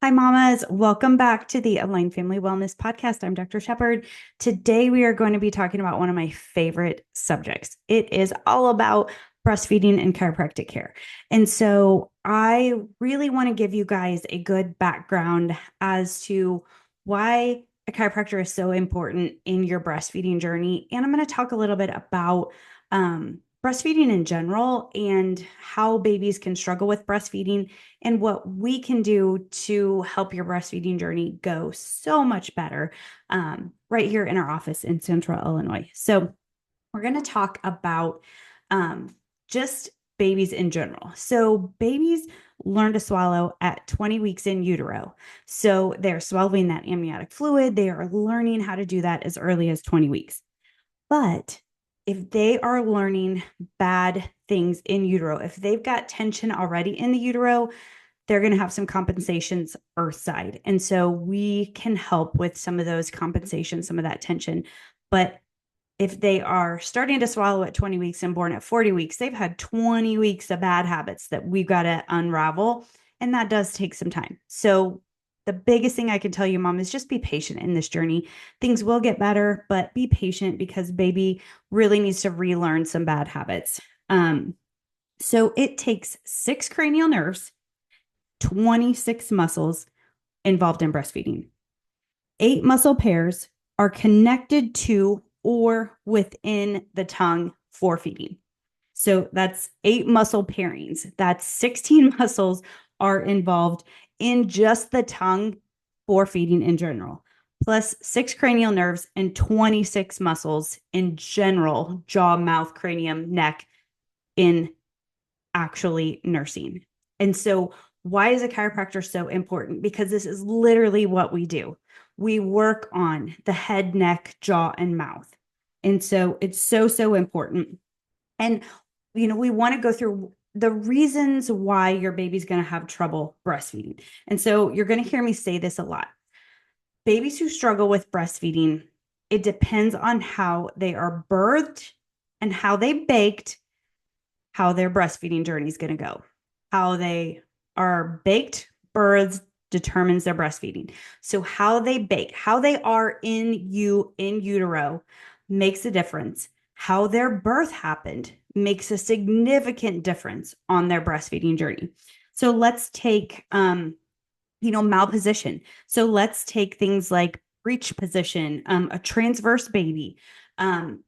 Hi, mamas. Welcome back to the Aligned Family Wellness Podcast. I'm Dr. Sheppard. Today, we are going to be talking about one of my favorite subjects. It is all about breastfeeding and chiropractic care. And so, I really want to give you guys a good background as to why a chiropractor is so important in your breastfeeding journey. And I'm going to talk a little bit about breastfeeding in general and how babies can struggle with breastfeeding and what we can do to help your breastfeeding journey go so much better right here in our office in Central Illinois. So, we're going to talk about just babies in general. So, babies learn to swallow at 20 weeks in utero. So, they're swallowing that amniotic fluid. They are learning how to do that as early as 20 weeks. But if they are learning bad things in utero, if they've got tension already in the utero, they're going to have some compensations earth side. And so we can help with some of those compensations, some of that tension. But if they are starting to swallow at 20 weeks and born at 40 weeks, they've had 20 weeks of bad habits that we've got to unravel. And that does take some time. So the biggest thing I can tell you, mom, is just be patient in this journey. Things will get better, but be patient because baby really needs to relearn some bad habits. So it takes 6 cranial nerves, 26 muscles involved in breastfeeding. 8 muscle pairs are connected to or within the tongue for feeding. So that's 8 muscle pairings. That's 16 muscles are involved in just the tongue for feeding in general, plus 6 cranial nerves and 26 muscles in general, jaw, mouth, cranium, neck, in actually nursing. And so, why is a chiropractor so important? Because this is literally what we do. We work on the head, neck, jaw, and mouth. And so, it's so important. And, we want to go through the reasons why your baby's going to have trouble breastfeeding. And so, you're going to hear me say this a lot. Babies who struggle with breastfeeding, it depends on how they are birthed and how they baked, how their breastfeeding journey is going to go. How they are baked, births determines their breastfeeding. So how they bake, how they are in utero makes a difference. How their birth happened makes a significant difference on their breastfeeding journey. So let's take malposition. So let's take things like breech position, a transverse baby,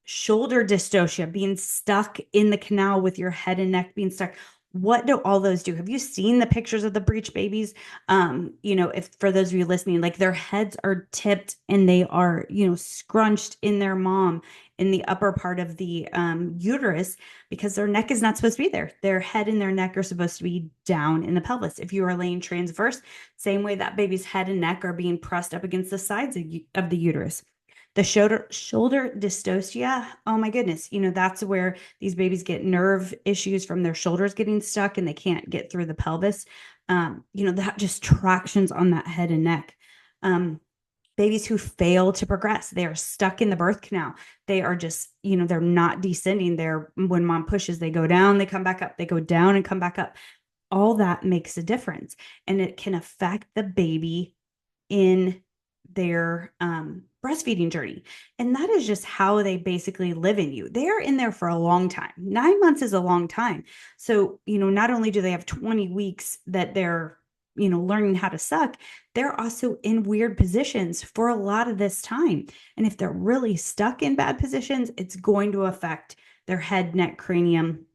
shoulder dystocia, being stuck in the canal with your head and neck being stuck. What do all those do? Have you seen the pictures of the breech babies? If for those of you listening, like their heads are tipped and they are, scrunched in their mom in the upper part of the uterus because their neck is not supposed to be there. Their head and their neck are supposed to be down in the pelvis. If you are laying transverse, same way that baby's head and neck are being pressed up against the sides of the uterus. The shoulder dystocia, oh my goodness, that's where these babies get nerve issues from their shoulders getting stuck and they can't get through the pelvis. That just tractions on that head and neck. Babies who fail to progress, they are stuck in the birth canal. They are just, they're not descending. When mom pushes, they go down, they come back up, they go down and come back up. All that makes a difference, and it can affect the baby in their breastfeeding journey. And that is just how they basically live in you. They are in there for a long time. 9 months is a long time. So, not only do they have 20 weeks that they're, learning how to suck, they're also in weird positions for a lot of this time. And if they're really stuck in bad positions, it's going to affect their head, neck, cranium,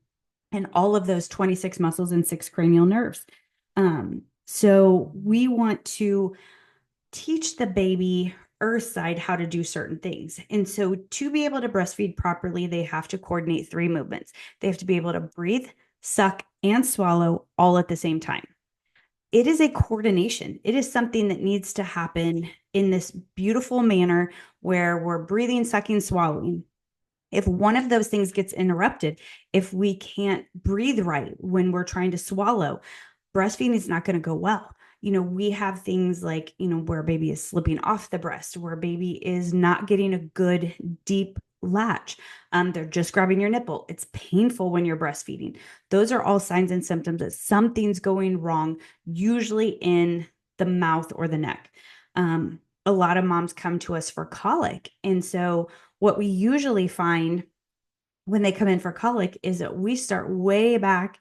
and all of those 26 muscles and 6 cranial nerves. So we want to teach the baby earth side how to do certain things. And so to be able to breastfeed properly, they have to coordinate 3 movements. They have to be able to breathe, suck, and swallow all at the same time. It is a coordination. It is something that needs to happen in this beautiful manner where we're breathing, sucking, swallowing. If one of those things gets interrupted, if we can't breathe right when we're trying to swallow, breastfeeding is not going to go well. We have things like, where baby is slipping off the breast, where baby is not getting a good deep latch. They're just grabbing your nipple. It's painful when you're breastfeeding. Those are all signs and symptoms that something's going wrong, usually in the mouth or the neck. A lot of moms come to us for colic. And so what we usually find when they come in for colic is that we start way back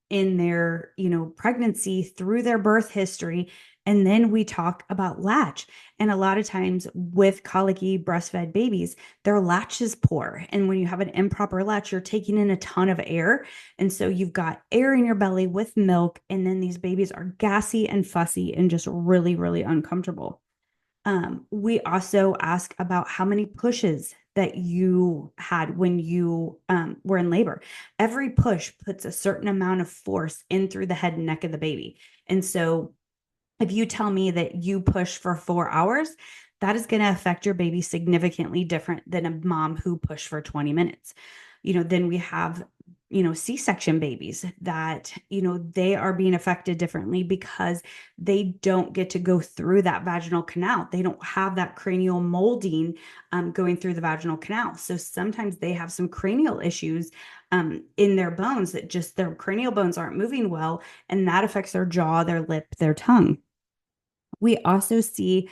in their, pregnancy through their birth history. And then we talk about latch. And a lot of times with colicky breastfed babies, their latch is poor. And when you have an improper latch, you're taking in a ton of air. And so you've got air in your belly with milk. And then these babies are gassy and fussy and just really, really uncomfortable. We also ask about how many pushes that you had when you were in labor. Every push puts a certain amount of force in through the head and neck of the baby. And so if you tell me that you push for 4 hours, that is going to affect your baby significantly different than a mom who pushed for 20 minutes. Then we have C-section babies that, they are being affected differently because they don't get to go through that vaginal canal. They don't have that cranial molding going through the vaginal canal. So sometimes they have some cranial issues in their bones that just their cranial bones aren't moving well, and that affects their jaw, their lip, their tongue. We also see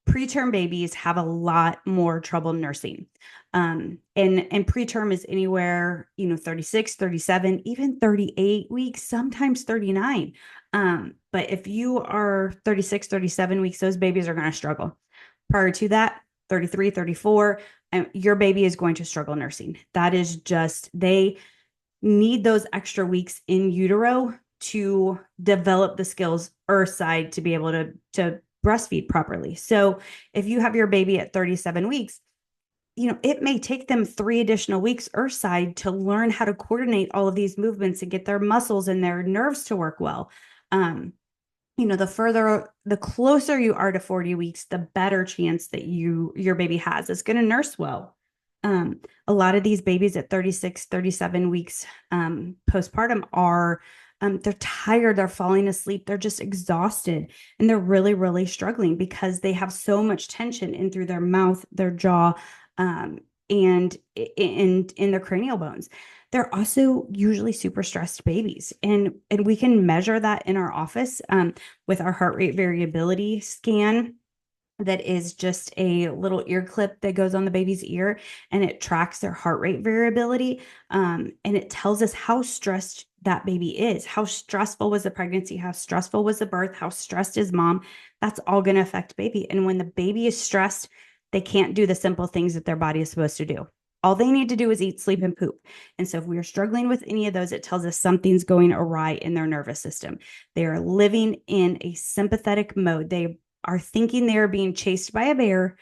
preterm babies have a lot more trouble nursing. And preterm is anywhere, 36, 37, even 38 weeks, sometimes 39. But if you are 36, 37 weeks, those babies are going to struggle. Prior to that, 33, 34, your baby is going to struggle nursing. That is just, they need those extra weeks in utero to develop the skills earthside to be able to breastfeed properly. So if you have your baby at 37 weeks, it may take them 3 additional weeks earthside to learn how to coordinate all of these movements and get their muscles and their nerves to work well. The closer you are to 40 weeks, the better chance that your baby has. It's going to nurse well. A lot of these babies at 36, 37 weeks postpartum are they're tired, they're falling asleep, they're just exhausted, and they're really, really struggling because they have so much tension in through their mouth, their jaw, and in their cranial bones. They're also usually super stressed babies, and we can measure that in our office with our heart rate variability scan. That is just a little ear clip that goes on the baby's ear, and it tracks their heart rate variability. And it tells us how stressed that baby is. How stressful was the pregnancy? How stressful was the birth? How stressed is mom? That's all going to affect baby. And when the baby is stressed, they can't do the simple things that their body is supposed to do. All they need to do is eat, sleep, and poop. And so if we are struggling with any of those, it tells us something's going awry in their nervous system. They are living in a sympathetic mode. They are thinking they are being chased by a bear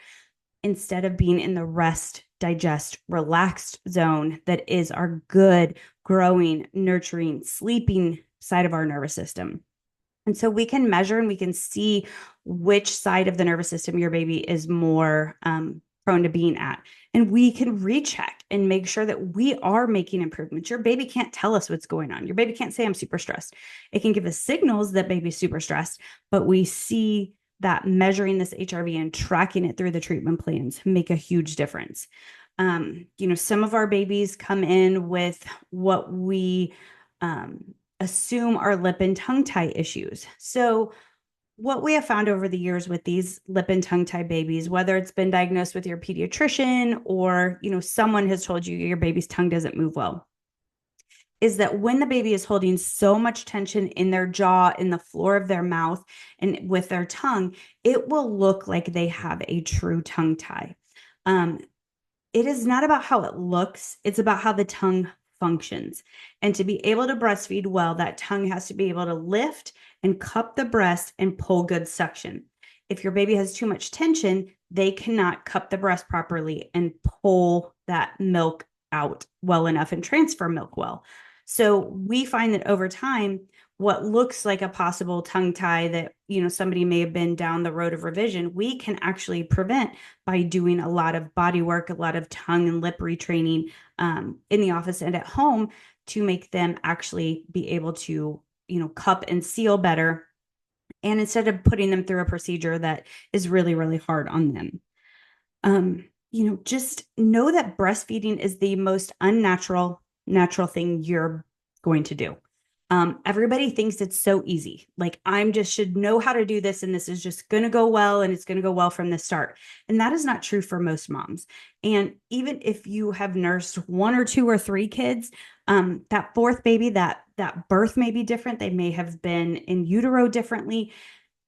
instead of being in the rest, digest, relaxed zone that is our good, growing, nurturing, sleeping side of our nervous system. And so we can measure and we can see which side of the nervous system your baby is more prone to being at. And we can recheck and make sure that we are making improvements. Your baby can't tell us what's going on. Your baby can't say, I'm super stressed. It can give us signals that baby's super stressed, but we see that measuring this HRV and tracking it through the treatment plans make a huge difference. Some of our babies come in with what we assume are lip and tongue tie issues. So what we have found over the years with these lip and tongue tie babies, whether it's been diagnosed with your pediatrician or, someone has told you your baby's tongue doesn't move well, is that when the baby is holding so much tension in their jaw, in the floor of their mouth, and with their tongue, it will look like they have a true tongue tie. It is not about how it looks, it's about how the tongue functions. And to be able to breastfeed well, that tongue has to be able to lift and cup the breast and pull good suction. If your baby has too much tension, they cannot cup the breast properly and pull that milk out well enough and transfer milk well. So we find that over time, what looks like a possible tongue tie that, somebody may have been down the road of revision, we can actually prevent by doing a lot of body work, a lot of tongue and lip retraining in the office and at home to make them actually be able to, cup and seal better. And instead of putting them through a procedure that is really, really hard on them. Just know that breastfeeding is the most natural thing you're going to do. Everybody thinks it's so easy. Like, I'm just should know how to do this, and this is just going to go well, and it's going to go well from the start. And that is not true for most moms. And even if you have nursed one or two or three kids, that fourth baby, that birth may be different. They may have been in utero differently.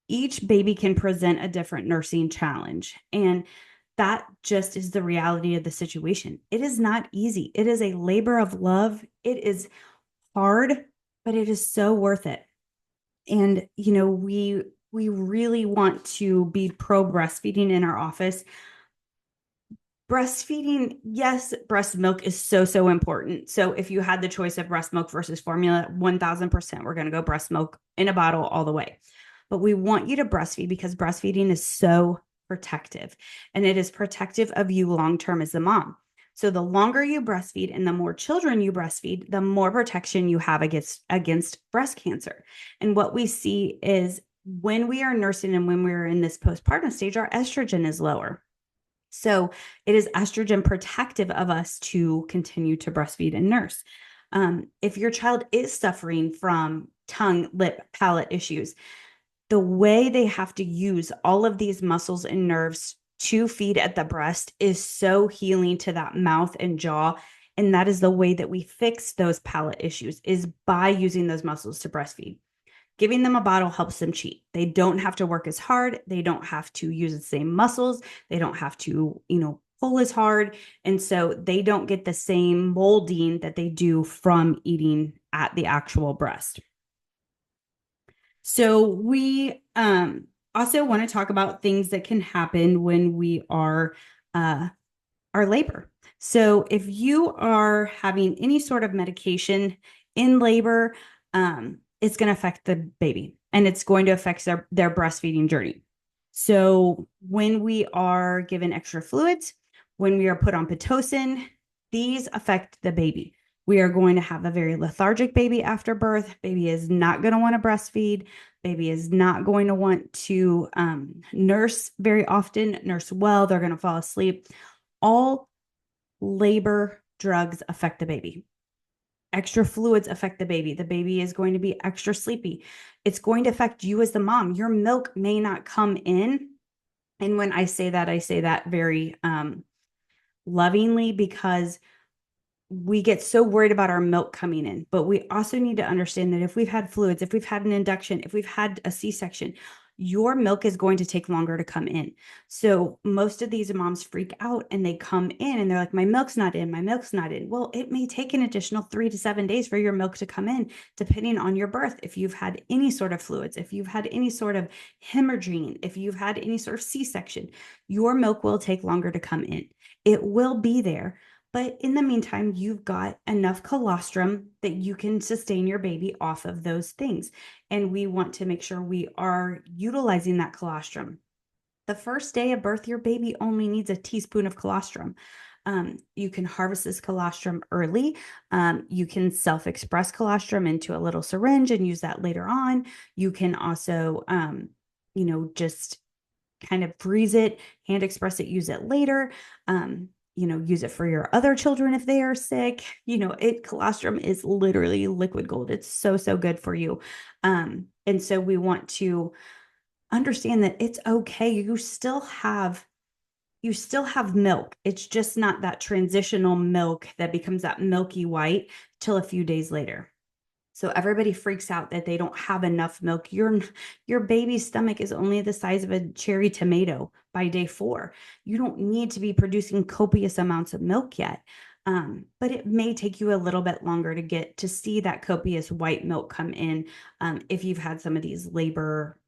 Each baby can present a different nursing challenge. And that just is the reality of the situation. It is not easy. It is a labor of love. It is hard, but it is so worth it. And, we really want to be pro breastfeeding in our office. Breastfeeding, yes, breast milk is so, so important. So if you had the choice of breast milk versus formula, 1000%, we're going to go breast milk in a bottle all the way. But we want you to breastfeed because breastfeeding is so protective, and it is protective of you long-term as a mom. So the longer you breastfeed and the more children you breastfeed, the more protection you have against breast cancer. And what we see is when we are nursing and when we're in this postpartum stage, our estrogen is lower. So it is estrogen protective of us to continue to breastfeed and nurse. If your child is suffering from tongue, lip, palate issues, the way they have to use all of these muscles and nerves to feed at the breast is so healing to that mouth and jaw. And that is the way that we fix those palate issues, is by using those muscles to breastfeed. Giving them a bottle helps them cheat. They don't have to work as hard. They don't have to use the same muscles. They don't have to, pull as hard. And so they don't get the same molding that they do from eating at the actual breast. So we also want to talk about things that can happen when we are our labor. So if you are having any sort of medication in labor, it's going to affect the baby, and it's going to affect their breastfeeding journey. So when we are given extra fluids, when we are put on Pitocin, these affect the baby. We are going to have a very lethargic baby after birth. Baby is not going to want to breastfeed. Baby is not going to want to nurse very often, nurse well. They're going to fall asleep. All labor drugs affect the baby. Extra fluids affect the baby. The baby is going to be extra sleepy. It's going to affect you as the mom. Your milk may not come in. And when I say that very lovingly, because we get so worried about our milk coming in. But we also need to understand that if we've had fluids, if we've had an induction, if we've had a C-section, your milk is going to take longer to come in. So most of these moms freak out and they come in and they're like, my milk's not in, my milk's not in. Well, it may take an additional 3 to 7 days for your milk to come in, depending on your birth. If you've had any sort of fluids, if you've had any sort of hemorrhaging, if you've had any sort of C-section, your milk will take longer to come in. It will be there. But in the meantime, you've got enough colostrum that you can sustain your baby off of those things. And we want to make sure we are utilizing that colostrum. The first day of birth, your baby only needs a teaspoon of colostrum. You can harvest this colostrum early. You can self-express colostrum into a little syringe and use that later on. You can also, just kind of freeze it, hand express it, use it later. Use it for your other children if they are sick. Colostrum is literally liquid gold. It's so, so good for you. And so we want to understand that it's okay. You still have milk. It's just not that transitional milk that becomes that milky white till a few days later. So everybody freaks out that they don't have enough milk. Your baby's stomach is only the size of a cherry tomato by day 4. You don't need to be producing copious amounts of milk yet. But it may take you a little bit longer to get to see that copious white milk come in if you've had some of these labor,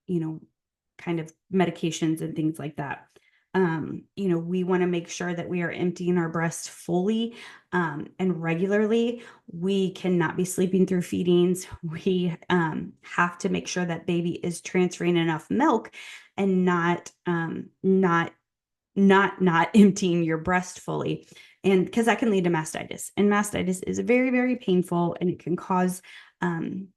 kind of medications and things like that. We want to make sure that we are emptying our breast fully and regularly. We cannot be sleeping through feedings. We have to make sure that baby is transferring enough milk and not emptying your breast fully. And because that can lead to mastitis, and mastitis is very, very painful, and it can cause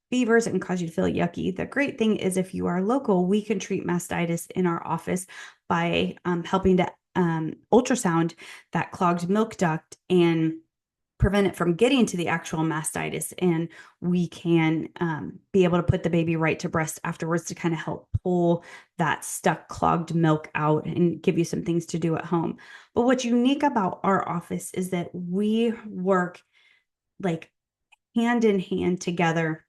fevers. It can cause you to feel yucky. The great thing is, if you are local, we can treat mastitis in our office by helping to ultrasound that clogged milk duct and prevent it from getting to the actual mastitis. And we can be able to put the baby right to breast afterwards to kind of help pull that stuck clogged milk out and give you some things to do at home. But what's unique about our office is that we work like hand in hand together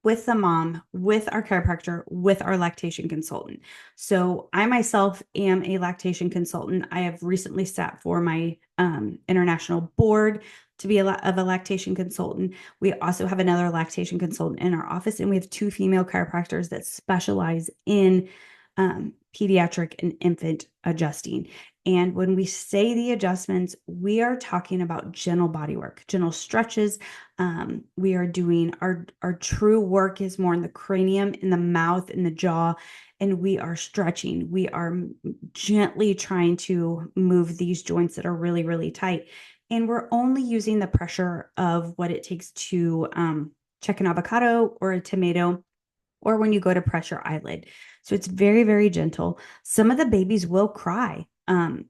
with the mom, with our chiropractor, with our lactation consultant. So I myself am a lactation consultant. I have recently sat for my international board to be of a lactation consultant. We also have another lactation consultant in our office, and we have two female chiropractors that specialize in pediatric and infant adjusting. And when we say the adjustments, we are talking about gentle body work, gentle stretches. We are doing our true work is more in the cranium, in the mouth, in the jaw, and we are stretching. We are gently trying to move these joints that are really, really tight. And we're only using the pressure of what it takes to check an avocado or a tomato, or when you go to press your eyelid. So it's very, very gentle. Some of the babies will cry. And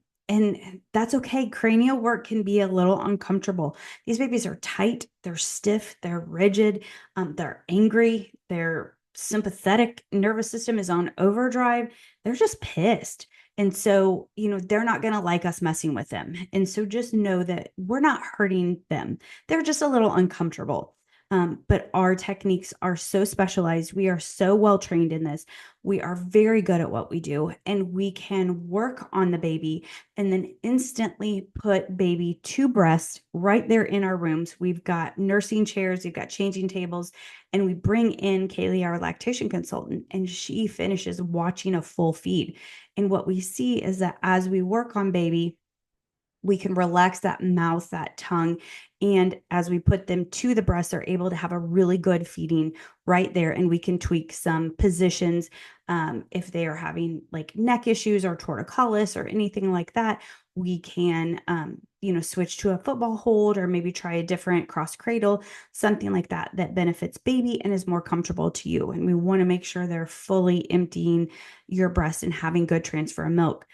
that's okay. Cranial work can be a little uncomfortable. These babies are tight, they're stiff, they're rigid, they're angry, their sympathetic nervous system is on overdrive. They're just pissed. And so, they're not going to like us messing with them. And so just know that we're not hurting them. They're just a little uncomfortable. But our techniques are so specialized. We are so well trained in this. We are very good at what we do, and we can work on the baby and then instantly put baby to breast right there in our rooms. We've got nursing chairs, we've got changing tables, and we bring in Kaylee, our lactation consultant, and she finishes watching a full feed. And what we see is that as we work on baby, we can relax that mouth, that tongue. And as we put them to the breast, they're able to have a really good feeding right there. And we can tweak some positions. If they are having like neck issues or torticollis or anything like that, we can, switch to a football hold or maybe try a different cross cradle, something like that, that benefits baby and is more comfortable to you. And we want to make sure they're fully emptying your breast and having good transfer of milk.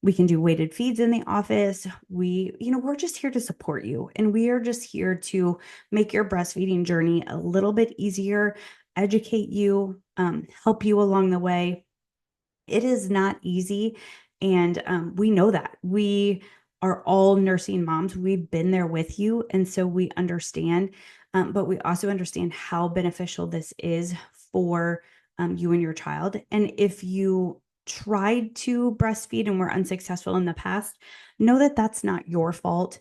We can do weighted feeds in the office. We're just here to support you. And we are just here to make your breastfeeding journey a little bit easier, educate you, help you along the way. It is not easy. And we know that. We are all nursing moms. We've been there with you. And so we understand, but we also understand how beneficial this is for you and your child. And if you tried to breastfeed and were unsuccessful in the past, know that that's not your fault.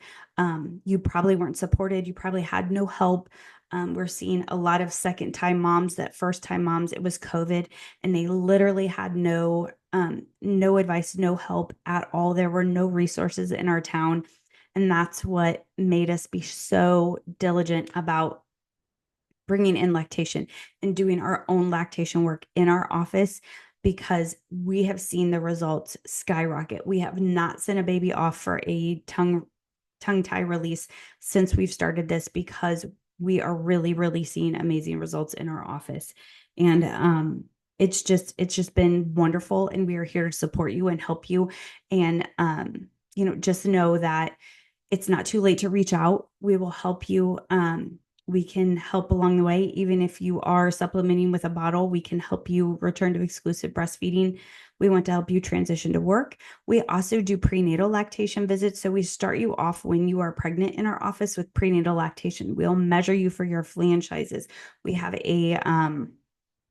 You probably weren't supported. You probably had no help. We're seeing a lot of second-time moms, that first-time moms, it was COVID, and they literally had no advice, no help at all. There were no resources in our town. And that's what made us be so diligent about bringing in lactation and doing our own lactation work in our office, because we have seen the results skyrocket. We have not sent a baby off for a tongue tie release since we've started this, because we are really, really seeing amazing results in our office. And it's just been wonderful. And we are here to support you and help you. And just know that it's not too late to reach out. We will help you. We can help along the way. Even if you are supplementing with a bottle, we can help you return to exclusive breastfeeding. We want to help you transition to work. We also do prenatal lactation visits. So we start you off when you are pregnant in our office with prenatal lactation. We'll measure you for your flange sizes. We have a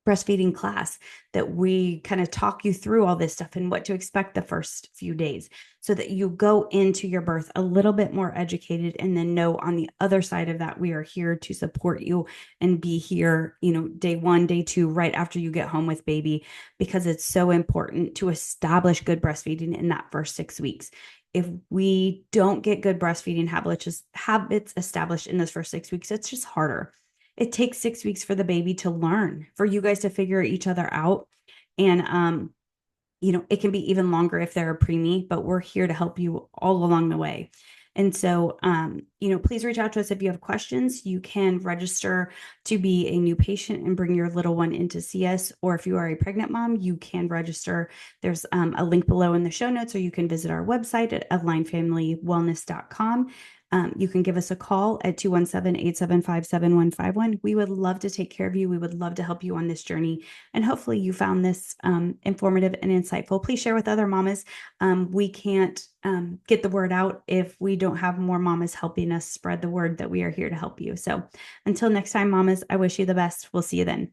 breastfeeding class that we kind of talk you through all this stuff and what to expect the first few days, so that you go into your birth a little bit more educated, and then know on the other side of that, we are here to support you and be here, day 1, day 2, right after you get home with baby, because it's so important to establish good breastfeeding in that first 6 weeks. If we don't get good breastfeeding habits established in those first 6 weeks, it's just harder. It takes 6 weeks for the baby to learn, for you guys to figure each other out. And, it can be even longer if they're a preemie, but we're here to help you all along the way. And so, please reach out to us if you have questions. You can register to be a new patient and bring your little one in to see us. Or if you are a pregnant mom, you can register. There's a link below in the show notes, or you can visit our website at alignfamilywellness.com. You can give us a call at 217-875-7151. We would love to take care of you. We would love to help you on this journey. And hopefully you found this informative and insightful. Please share with other mamas. We can't get the word out if we don't have more mamas helping us spread the word that we are here to help you. So until next time, mamas, I wish you the best. We'll see you then.